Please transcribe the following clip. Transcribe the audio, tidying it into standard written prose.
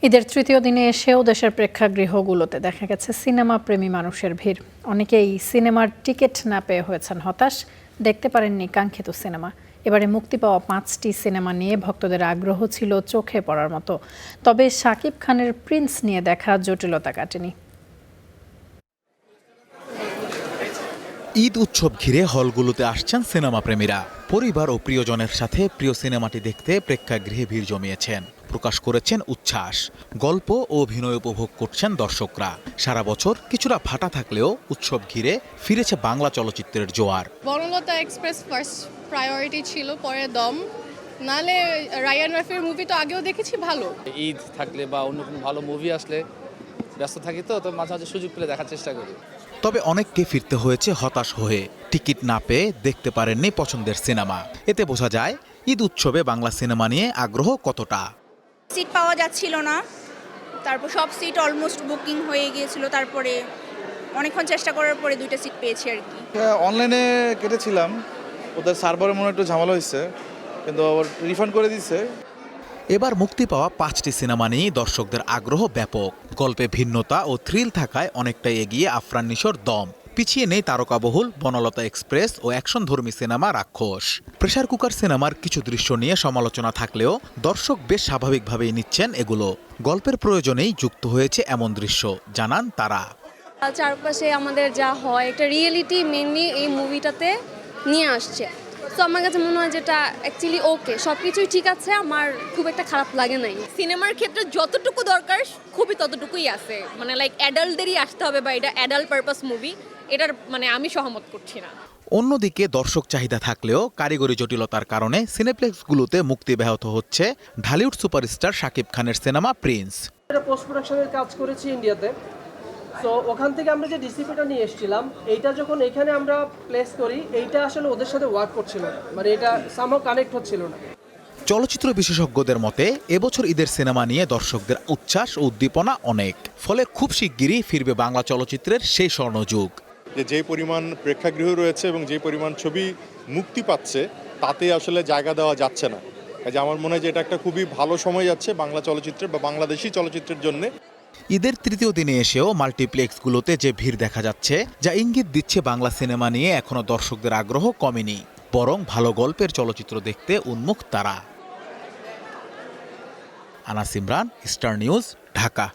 ঈদের তৃতীয় দিনে এসেও দেশের প্রেক্ষাগৃহগুলোতে দেখা গেছে সিনেমা প্রেমী মানুষের ভিড়। অনেকেই সিনেমার টিকিট না পেয়ে হয়েছেন হতাশ, দেখতে পারেননি কাঙ্ক্ষিত সিনেমা। এবারে মুক্তি পাওয়া 5টি সিনেমা নিয়ে ভক্তদের আগ্রহ ছিল চোখে পড়ার মতো, তবে শাকিব খানের প্রিন্স নিয়ে দেখা জটিলতা কাটেনি। ঈদ উৎসব ঘিরে হলগুলোতে আসছেন সিনেমা প্রেমীরা। পরিবার ও প্রিয়জনের সাথে প্রিয় সিনেমাটি দেখতে প্রেক্ষাগৃহে ভিড় জমিয়েছেন, প্রকাশ করেছেন উচ্ছ্বাস। গল্প ও অভিনয় উপভোগ করছেন দর্শকরা। সারা বছর কিছুটা ভাটা থাকলেও উৎসব ঘিরে ফিরেছে বাংলা চলচ্চিত্রের জোয়ার। বনলতা এক্সপ্রেস ফার্স্ট প্রায়োরিটি ছিল, পরে দম। নালে রায়ান রাফির মুভি তো আগেও দেখেছি, ভালো। ঈদ থাকলে বা অন্য কোনো ভালো মুভি আসলে ব্যস্ত থাকি, তো মাঝে মাঝে সুযোগ পেলে দেখার চেষ্টা করি। তবে অনেককে ফিরতে হয়েছে হতাশ হয়ে। টিকিট না পেয়ে দেখতে পারেননি পছন্দের সিনেমা। এতে বোঝা যায় ঈদ উৎসবে বাংলা সিনেমা নিয়ে আগ্রহ কতটা। সিট পাওয়া যাচ্ছিল না, তারপর সব সিট অলমোস্ট বুকিং হয়ে গিয়েছিল। তারপরে অনেকক্ষণ চেষ্টা করার পরে 2টা সিট পেয়েছি আর কি। অনলাইনে কেটেছিলাম, ওদের সার্ভারে মনে একটু ঝামেলা হয়েছে, কিন্তু আবার রিফান্ড করে দিচ্ছে। এবার মুক্তি পাওয়া 5টি সিনেমা নিয়ে দর্শকদের আগ্রহ ব্যাপক। গল্পে ভিন্নতা ও থ্রিল থাকায় অনেকটাই এগিয়ে আফরান নিশোর দম। পিছিয়ে নেই তারকাবহুল বনলতা এক্সপ্রেস ও অ্যাকশনধর্মী সিনেমা রাক্ষস। প্রেসার কুকার সিনেমার কিছু দৃশ্য নিয়ে সমালোচনা থাকলেও দর্শক বেশ স্বাভাবিকভাবেই নিচ্ছেন এগুলো। গল্পের প্রয়োজনেই যুক্ত হয়েছে এমন দৃশ্য, জানান তারা। চারপাশে আমাদের যা হয় একটা রিয়েলিটি মেনলি এই মুভিটাতে নিয়ে আসছে। তো আমার কাছে মনে হয় যেটা অ্যাকচুয়ালি ওকে, সব কিছুই ঠিক আছে, আমার খুব একটা খারাপ লাগে নাই। সিনেমার ক্ষেত্রে যতটুকু দরকার খুবই ততটুকুই আছে, মানে লাইক অ্যাডাল্টদেরই আসতে হবে বা এটা অ্যাডাল্ট পারপাস মুভি, এটার মানে আমি সহমত করছি না। অন্যদিকে দর্শক চাহিদা থাকলেও কারিগরি জটিলতার কারণে সিনেপ্লেক্সগুলোতে মুক্তি ব্যাহত হচ্ছে ঢালিউড সুপারস্টার শাকিব খানের সিনেমা প্রিন্স। পোস্ট প্রোডাকশনের কাজ করেছি ইন্ডিয়াতে, তো ওখান থেকে আমরা যে ডিসিপিটা নিয়ে এসেছিলাম, এইটা যখন এখানে আমরা প্লেস করি, এইটা আসলে ওদের সাথে ওয়ার্ক করছিল না, মানে এটা সামহাউ কানেক্ট হচ্ছিল না। চলচ্চিত্র বিশেষজ্ঞদের মতে এবছর ঈদের সিনেমা নিয়ে দর্শকদের উচ্ছ্বাস ও উদ্দীপনা অনেক। ফলে খুব শিগগিরই ফিরবে বাংলা চলচ্চিত্রের সেই স্বর্ণযুগ। যে পরিমাণ প্রেক্ষাগৃহ রয়েছে এবং যে পরিমাণ ছবি মুক্তি পাচ্ছে, তাতে আসলে জায়গা দেওয়া যাচ্ছে না। কাজে আমার মনে হয় যে এটা একটা খুবই ভালো সময় যাচ্ছে বাংলা চলচ্চিত্রের বা বাংলাদেশি চলচ্চিত্রের জন্য। ঈদের তৃতীয় দিনে এসেও মাল্টিপ্লেক্সগুলোতে যে ভিড় দেখা যাচ্ছে, যা ইঙ্গিত দিচ্ছে বাংলা সিনেমা নিয়ে এখনো দর্শকদের আগ্রহ কমেনি, বরং ভালো গল্পের চলচ্চিত্র দেখতে উন্মুখ তারা। Anas Imran, star news, Dhaka.